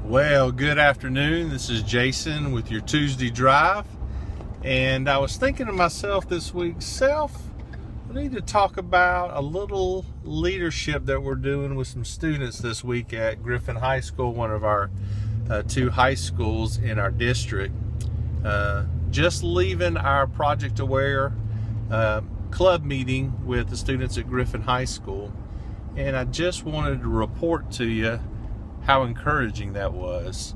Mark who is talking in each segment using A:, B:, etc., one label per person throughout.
A: Well, good afternoon. This is Jason with your Tuesday Drive. And I was thinking to myself this week, we need to talk about a little leadership that we're doing with some students this week at Griffin High School, one of our two high schools in our district. Just leaving our Project Aware club meeting with the students at Griffin High School. And I just wanted to report to you how encouraging that was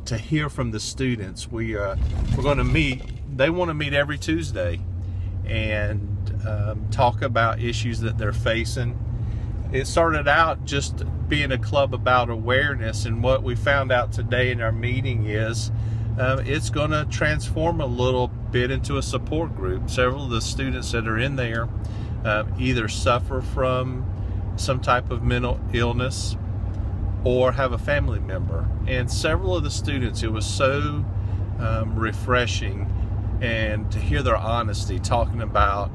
A: to hear from the students. We're going to meet. They want to meet every Tuesday and talk about issues that they're facing. It started out just being a club about awareness, and what we found out today in our meeting is it's going to transform a little bit into a support group. Several of the students that are in there either suffer from some type of mental illness or have a family member. And several of the students, it was so refreshing and to hear their honesty talking about,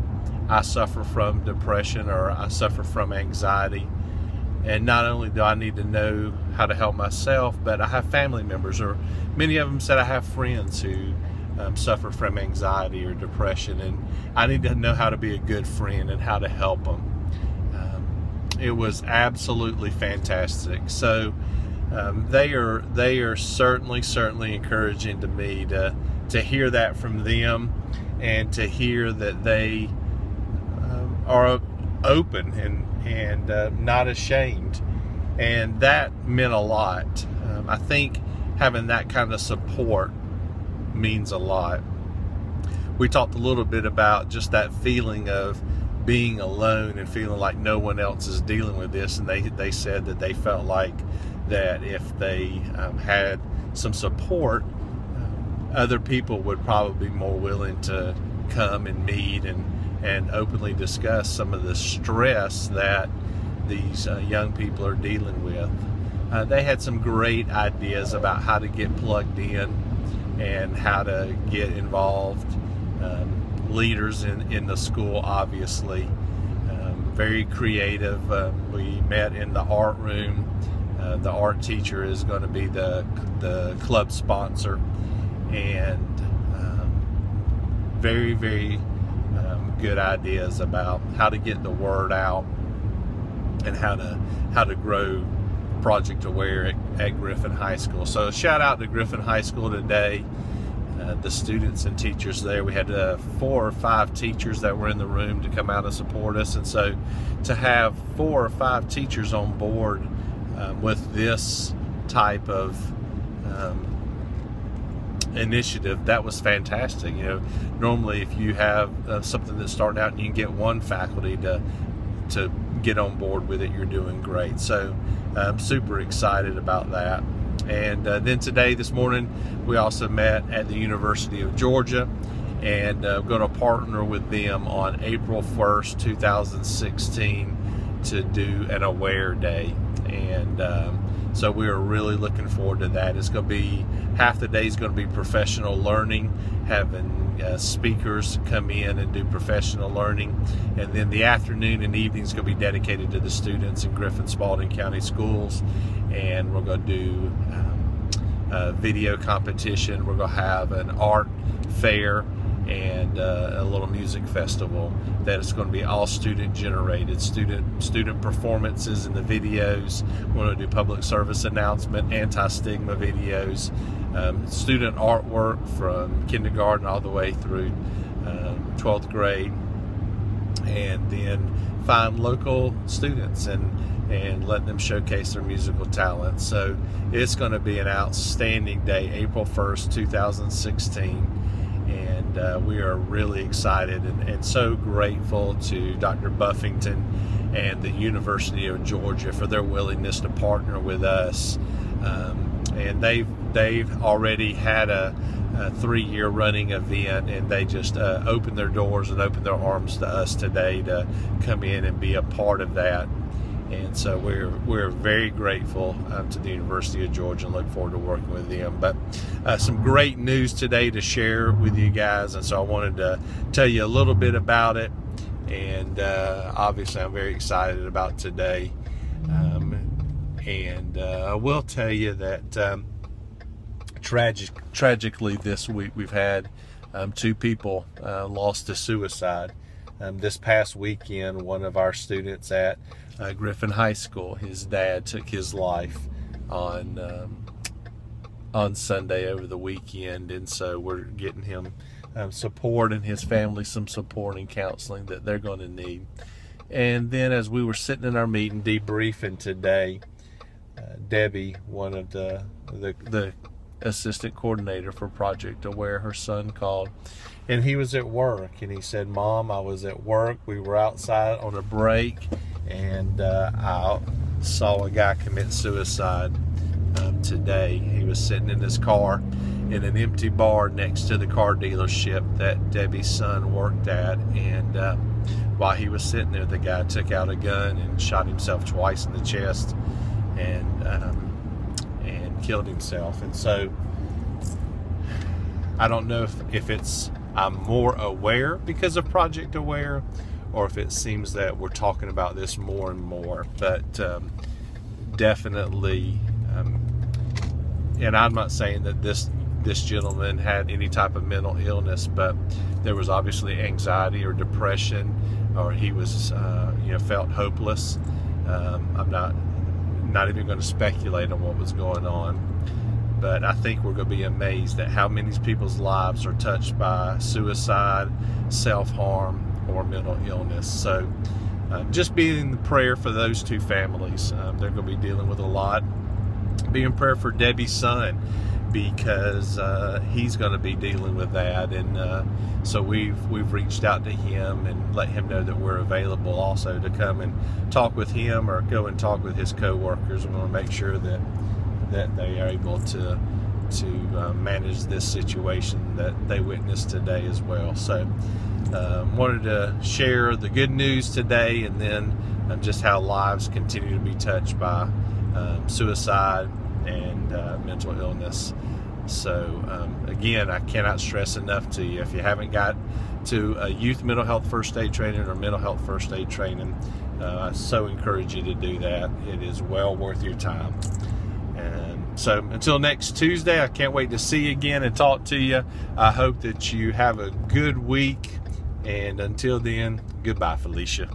A: I suffer from depression or I suffer from anxiety, and not only do I need to know how to help myself, but I have family members, or many of them said I have friends who suffer from anxiety or depression, and I need to know how to be a good friend and how to help them. It was absolutely fantastic. So they are certainly encouraging to me to hear that from them, and to hear that they are open and not ashamed, and that meant a lot. I think having that kind of support means a lot. We talked a little bit about just that feeling of being alone and feeling like no one else is dealing with this, and they said that they felt like that if they had some support, other people would probably be more willing to come and meet and openly discuss some of the stress that these young people are dealing with. They had some great ideas about how to get plugged in and how to get involved. Leaders in the school, obviously, very creative. We met in the art room. The art teacher is going to be the club sponsor, and very good ideas about how to get the word out and how to grow Project Aware at Griffin High School. So shout out to Griffin High School today. The students and teachers there. We had 4 or 5 teachers that were in the room to come out and support us, and so to have 4 or 5 teachers on board with this type of initiative, that was fantastic. You know, normally if you have something that's starting out and you can get one faculty to get on board with it, you're doing great. So I'm super excited about that. And then this morning, we also met at the University of Georgia, and going to partner with them on April 1st, 2016 to do an Aware Day. And so we are really looking forward to that. It's going to be, half the day is going to be professional learning, having speakers come in and do professional learning. And then the afternoon and evening is going to be dedicated to the students in Griffin Spalding County Schools. And we're going to do video competition. We're going to have an art fair and a little music festival that is going to be all student generated, student performances in the videos. We're going to do public service announcement, anti-stigma videos, student artwork from kindergarten all the way through 12th grade, and then find local students and let them showcase their musical talent. So it's going to be an outstanding day, April 1st, 2016. And we are really excited and so grateful to Dr. Buffington and the University of Georgia for their willingness to partner with us. And they've already had a 3-year running event, and they just opened their doors and opened their arms to us today to come in and be a part of that. And so we're very grateful to the University of Georgia and look forward to working with them. But some great news today to share with you guys, and so I wanted to tell you a little bit about it. And obviously I'm very excited about today. And I will tell you that tragically this week we've had 2 people lost to suicide. This past weekend, one of our students at Griffin High School, his dad took his life on Sunday over the weekend, and so we're getting him support and his family some support and counseling that they're going to need. And then as we were sitting in our meeting debriefing today, Debbie, one of the assistant coordinator for Project Aware, her son called, and he was at work, and he said, "Mom, I was at work. We were outside on a break, and I saw a guy commit suicide today. He was sitting in his car in an empty bar next to the car dealership that Debbie's son worked at, and while he was sitting there, the guy took out a gun and shot himself twice in the chest and killed himself." And so I don't know if it's I'm more aware because of Project Aware, or if it seems that we're talking about this more and more, but definitely, and I'm not saying that this gentleman had any type of mental illness, but there was obviously anxiety or depression, or he was felt hopeless. I'm not even going to speculate on what was going on, but I think we're going to be amazed at how many people's lives are touched by suicide, self-harm, or mental illness. So just be in the prayer for those 2 families. They're going to be dealing with a lot. Be in prayer for Debbie's son, because he's going to be dealing with that, and so we've reached out to him and let him know that we're available also to come and talk with him or go and talk with his co-workers. We want to make sure that they are able to manage this situation that they witnessed today as well. So wanted to share the good news today, and then just how lives continue to be touched by suicide and mental illness. So again, I cannot stress enough to you, if you haven't got to a youth mental health first aid training or mental health first aid training, I so encourage you to do that. It is well worth your time. And so until next Tuesday, I can't wait to see you again and talk to you. I hope that you have a good week, and until then, goodbye, Felicia.